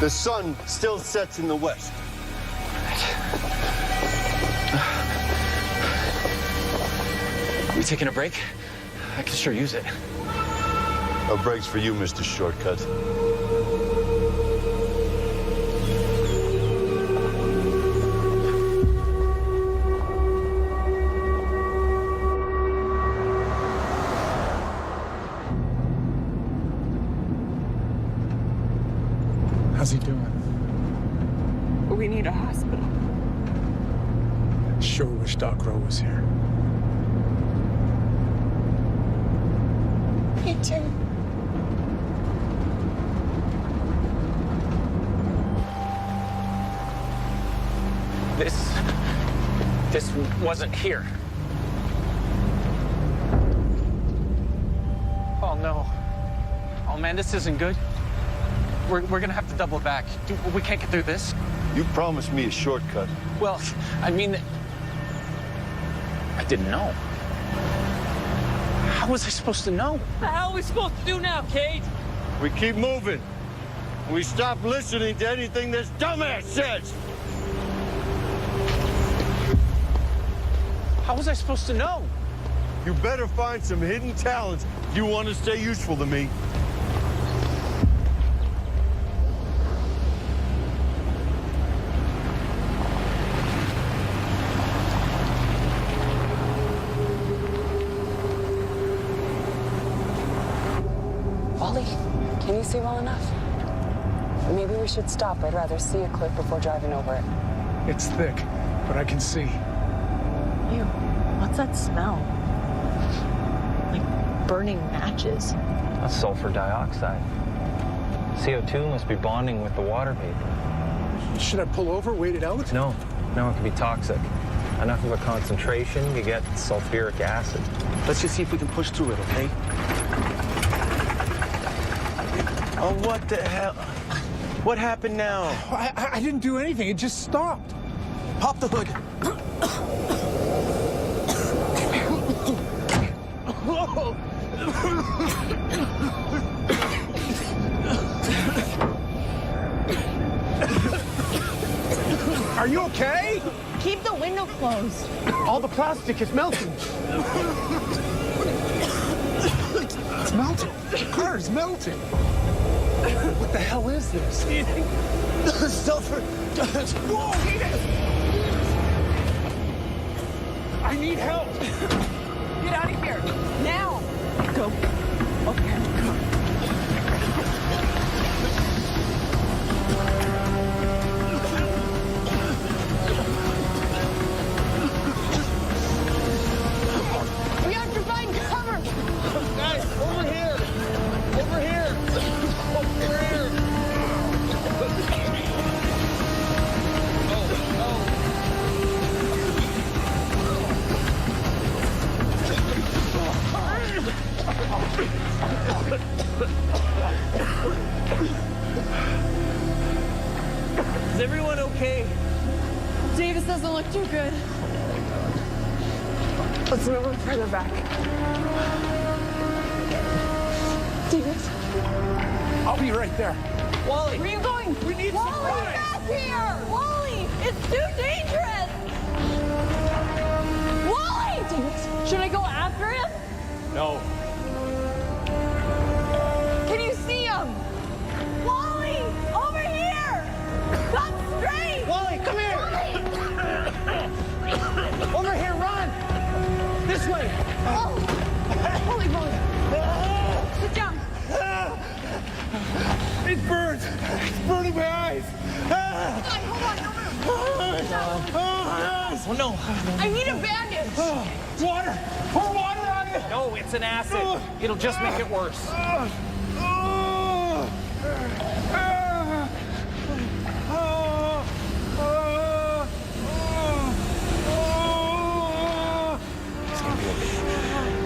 The sun still sets in the west.
We taking a break? I could sure use it.
No breaks for you, Mr. Shortcut.
How's he doing?
We need a hospital.
Sure wish Doc Rowe was here.
Me too.
This wasn't here. Oh no. Oh man, this isn't good. we're gonna have to double back. We can't get through this.
You promised me a shortcut.
Well, I mean, I didn't know. How was I supposed to know?
What the hell are we supposed to do now, Kate?
We keep moving. We stop listening to anything this dumbass says.
How was I supposed to know?
You better find some hidden talents if you want to stay useful to me.
Wally, can you see well enough? Maybe we should stop. I'd rather see a cliff before driving over it.
It's thick, but I can see.
Ew, what's that smell? Like burning matches.
That's sulfur dioxide. CO2 must be bonding with the water vapor.
Should I pull over, wait it out?
No, it could be toxic. Enough of a concentration, you get sulfuric acid.
Let's just see if we can push through it, okay? Oh, what the hell? What happened now?
I didn't do anything. It just stopped.
Pop the hood.
Are you okay?
Keep the window closed.
All the plastic is melting. It's melting. The car is melting. What the hell is this?
Sulfur.
Whoa, Edith! I need help.
Get out of here, now! Go. Okay, come.
We have to find cover! Guys, over here! Over here! Over here!
Is everyone okay?
Davis doesn't look too good.
Let's move him further back. Davis?
I'll be right there.
Wally!
Where are you going?
We need
Wally,
supplies!
back here! Wally, it's too dangerous! Wally! Davis, should I go after him?
No.
Can you see him? Wally, over here! Come straight!
Wally, come here! Over here, run! This way!
Oh! Holy moly! Sit down.
It burns! It's burning my eyes!
Hold on.
Oh, no!
I need a bandage.
Water! Pour water on it! No, it's an acid. It'll just make it worse.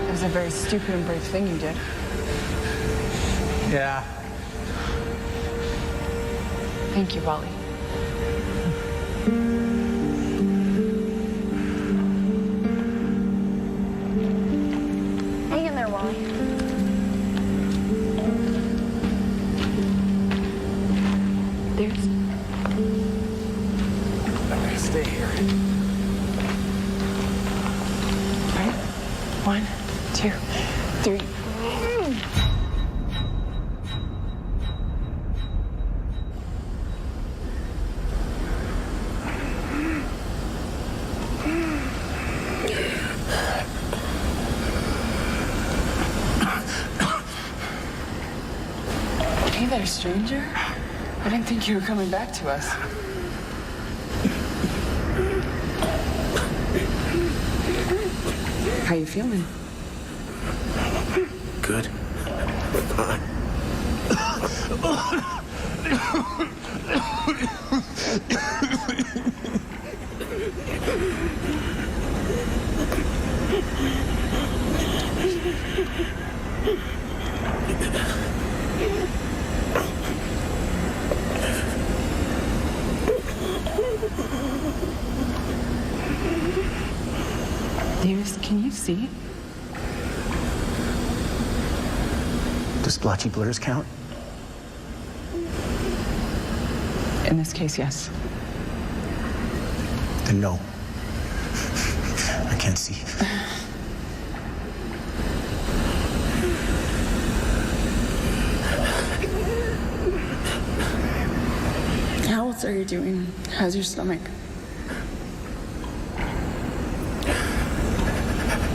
It was a very stupid and brave thing you did.
Yeah.
Thank you, Wally.
Hang in there, Wally.
There's...
I'm gonna stay here.
Right? 1, 2, 3. Hey there, stranger. I didn't think you were coming back to us. How you feeling?
Good. Fine.
Davis, can you see?
Does splotchy blurs count?
In this case, yes.
Then no. I can't see.
How else are you doing? How's your stomach?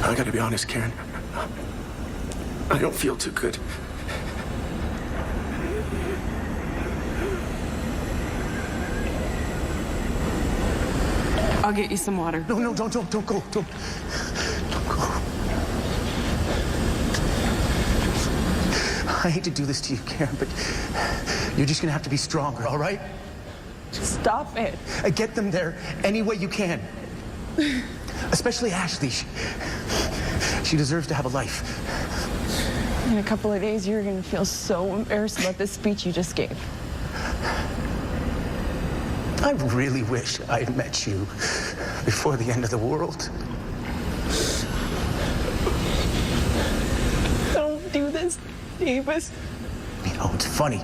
I gotta be honest, Karen. I don't feel too good.
I'll get you some water.
No, don't go. Don't go. I hate to do this to you, Karen, but you're just gonna have to be stronger, all right?
Stop it.
Get them there any way you can. Especially Ashley. She deserves to have a life.
In a couple of days, you're gonna feel so embarrassed about this speech you just gave.
I really wish I had met you before the end of the world.
Don't do this, Davis.
You know, it's funny.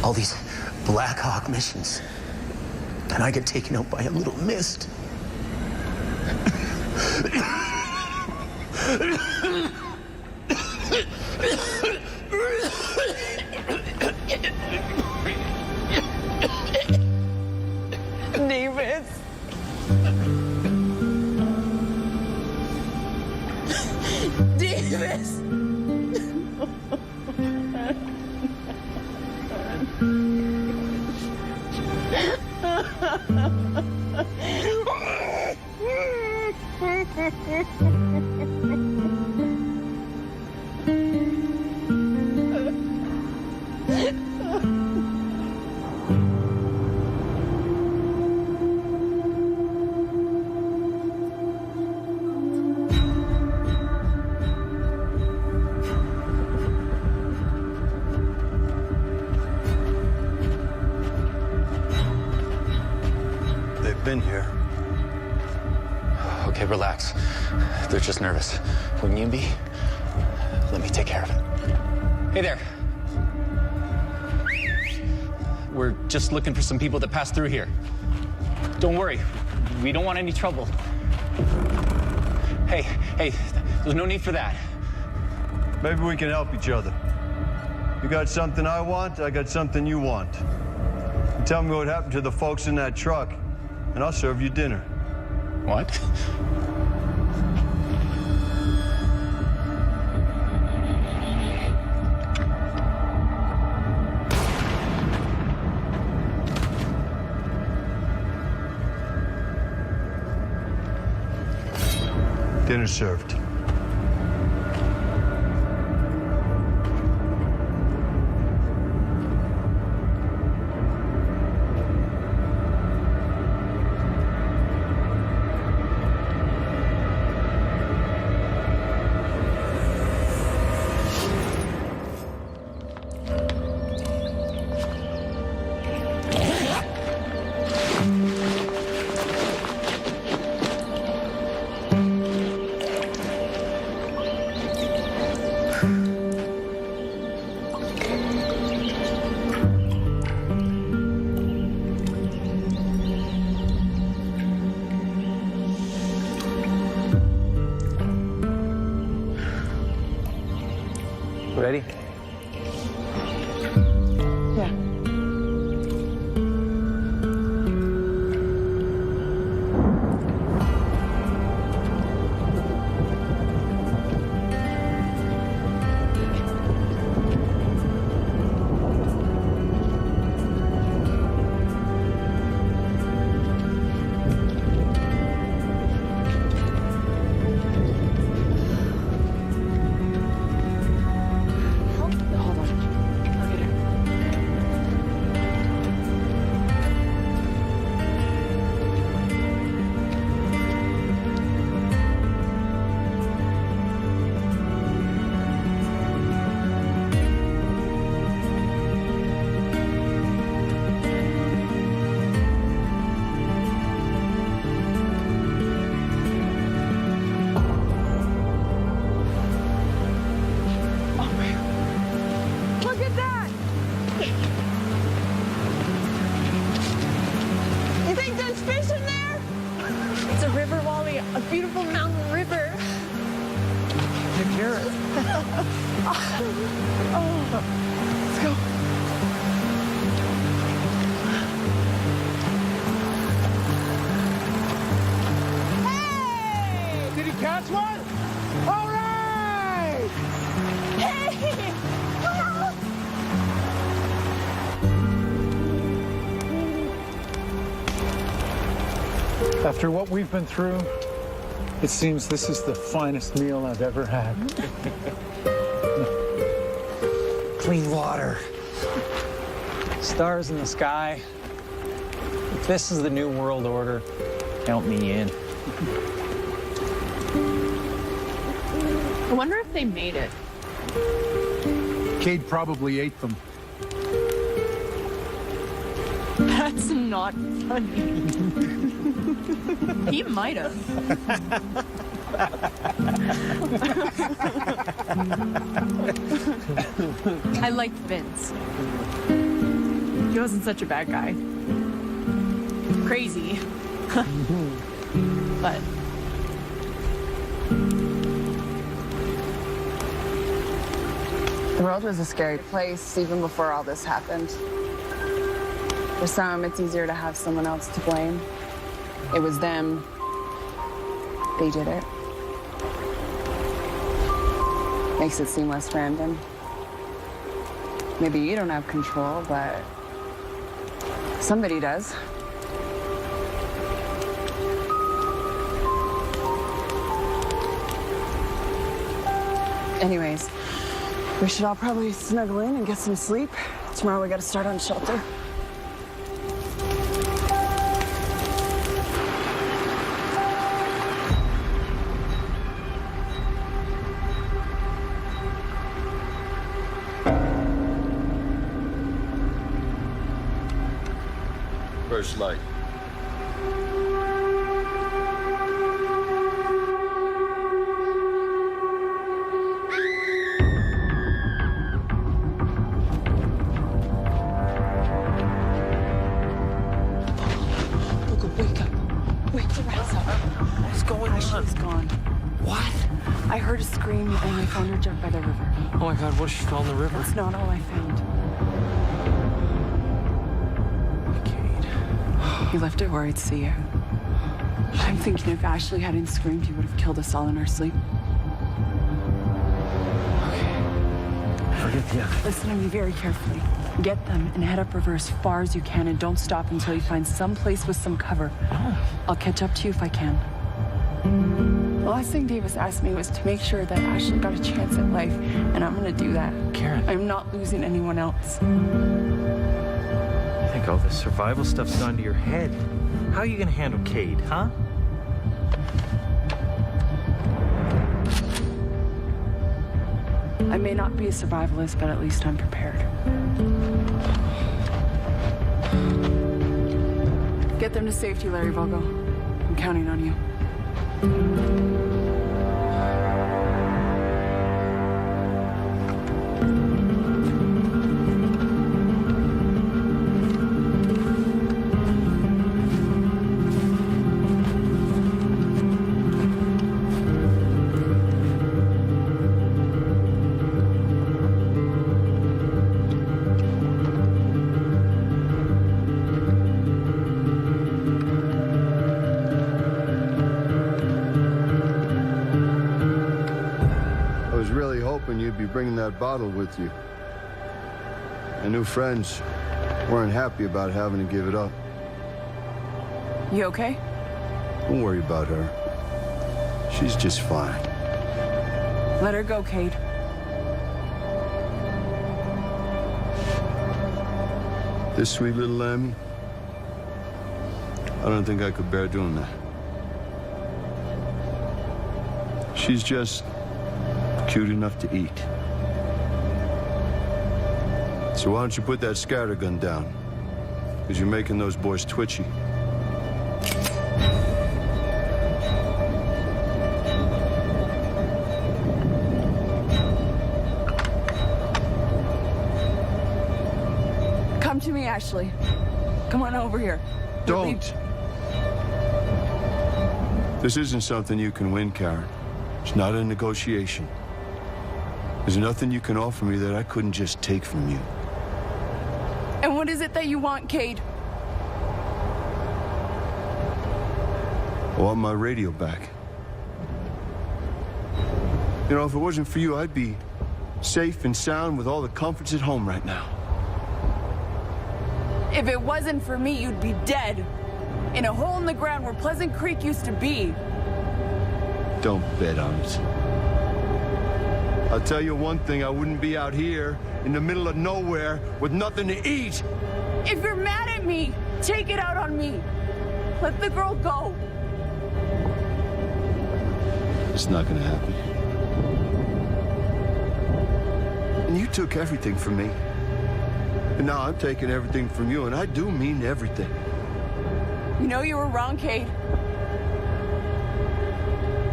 All these Black Hawk missions, and I get taken out by a little mist.
Davis. Davis.
They've been here.
Okay, relax. They're just nervous. Wouldn't you be? Let me take care of it. Hey there. We're just looking for some people that pass through here. Don't worry. We don't want any trouble. Hey, there's no need for that.
Maybe we can help each other. You got something I want, I got something you want. You tell me what happened to the folks in that truck, and I'll serve you dinner.
What?
Dinner served.
Ready?
Yeah.
After what we've been through, it seems this is the finest meal I've ever had.
Clean water. Stars in the sky. If this is the new world order, count me in.
I wonder if they made it.
Cade probably ate them.
That's not funny. He might have. I liked Vince. He wasn't such a bad guy. Crazy. But
the world was a scary place even before all this happened. For some, it's easier to have someone else to blame. It was them. They did it. Makes it seem less random. Maybe you don't have control, but somebody does. Anyways, we should all probably snuggle in and get some sleep. Tomorrow we gotta start on shelter.
First light.
Wake up. Wake the rats up.
What's going on?
Ashley's gone.
What?
I heard a scream and I found her jumped by the river.
Oh my God, what if she fell in the river?
That's not all I found. He left it where I'd see you. I'm thinking if Ashley hadn't screamed, he would have killed us all in our sleep.
Forget the other.
Listen to me very carefully. Get them and head upriver as far as you can and don't stop until you find some place with some cover. I'll catch up to you if I can. The last thing Davis asked me was to make sure that Ashley got a chance at life, and I'm gonna do that.
Karen.
I'm not losing anyone else.
I think all this survival stuff's gone to your head. How are you gonna handle Cade, huh?
I may not be a survivalist, but at least I'm prepared. Get them to safety, Larry Vogel. I'm counting on you.
You'd be bringing that bottle with you. My new friends weren't happy about having to give it up.
You okay?
Don't worry about her. She's just fine.
Let her go, Cade.
This sweet little lamb, I don't think I could bear doing that. She's just cute enough to eat. So why don't you put that scattergun down? Because you're making those boys twitchy.
Come to me, Ashley. Come on over here.
Don't. This isn't something you can win, Karen. It's not a negotiation. There's nothing you can offer me that I couldn't just take from you.
And what is it that you want, Cade?
I want my radio back. You know, if it wasn't for you, I'd be safe and sound with all the comforts at home right now.
If it wasn't for me, you'd be dead.
in a hole in the ground where Pleasant Creek used to be.
Don't bet on it. I'll tell you one thing, I wouldn't be out here in the middle of nowhere with nothing to eat.
If you're mad at me, take it out on me. Let the girl go.
It's not gonna happen. And you took everything from me. And now I'm taking everything from you, and I do mean everything.
You know you were wrong, Cade.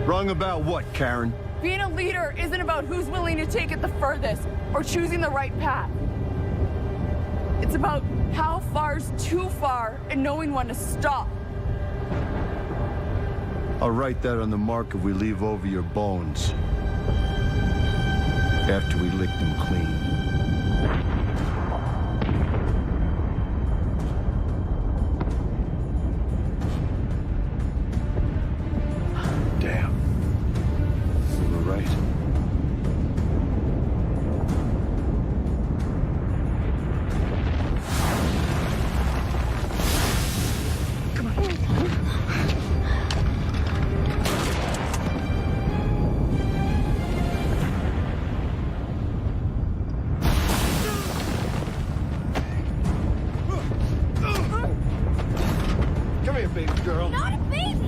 Wrong about what, Karen?
Being a leader isn't about who's willing to take it the furthest or choosing the right path. It's about how far's too far and knowing when to stop.
I'll write that on the marker we leave over your bones. After we lick them clean. Damn. You were right. Come here, baby girl.
Not a baby!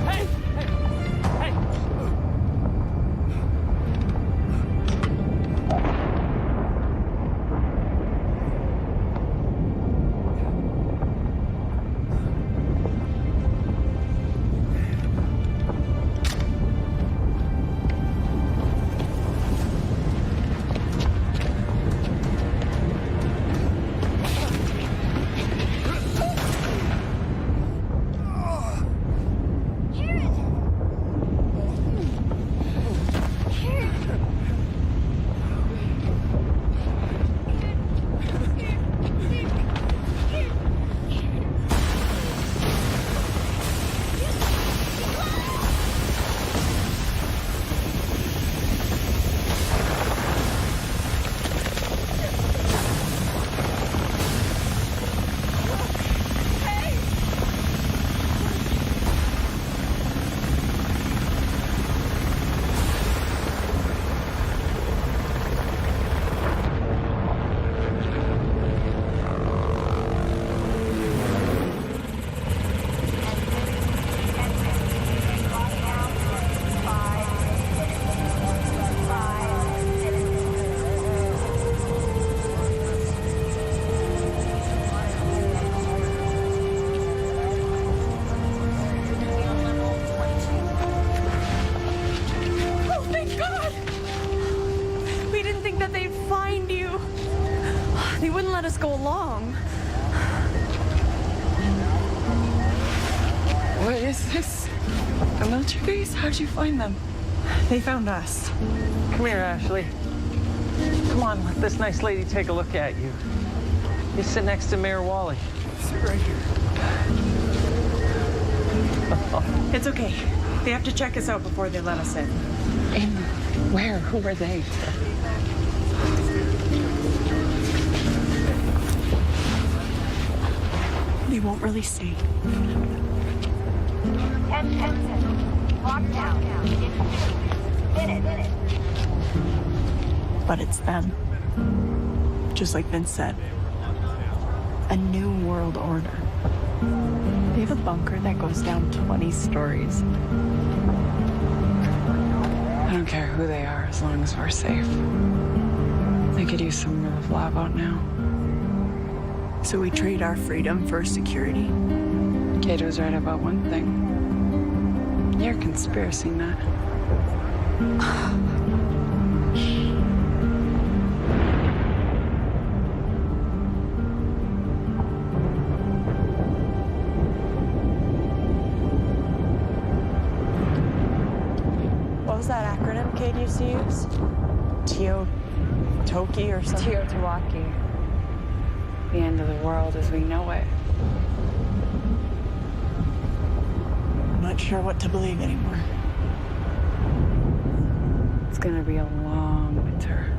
Hey! Hey! Hey!
They wouldn't let us go along.
What is this? A military base? How'd you find them?
They found us.
Come here, Ashley. Come on, let this nice lady take a look at you. You sit next to Mayor Wally.
Sit right here.
It's okay. They have to check us out before they let us in.
In where? Who are they?
They won't really say. But it's them. Just like Vince said. A new world order.
They have a bunker that goes down 20 stories. I don't care who they are as long as we're safe. They could use some real lab out now.
So we trade our freedom for security?
Kate was right about one thing. You're a conspiracy nut.
What was that acronym Kate used to use? Toki or something?
Teotihuacan. The end of the world as we know it.
I'm not sure what to believe anymore.
It's gonna be a long winter.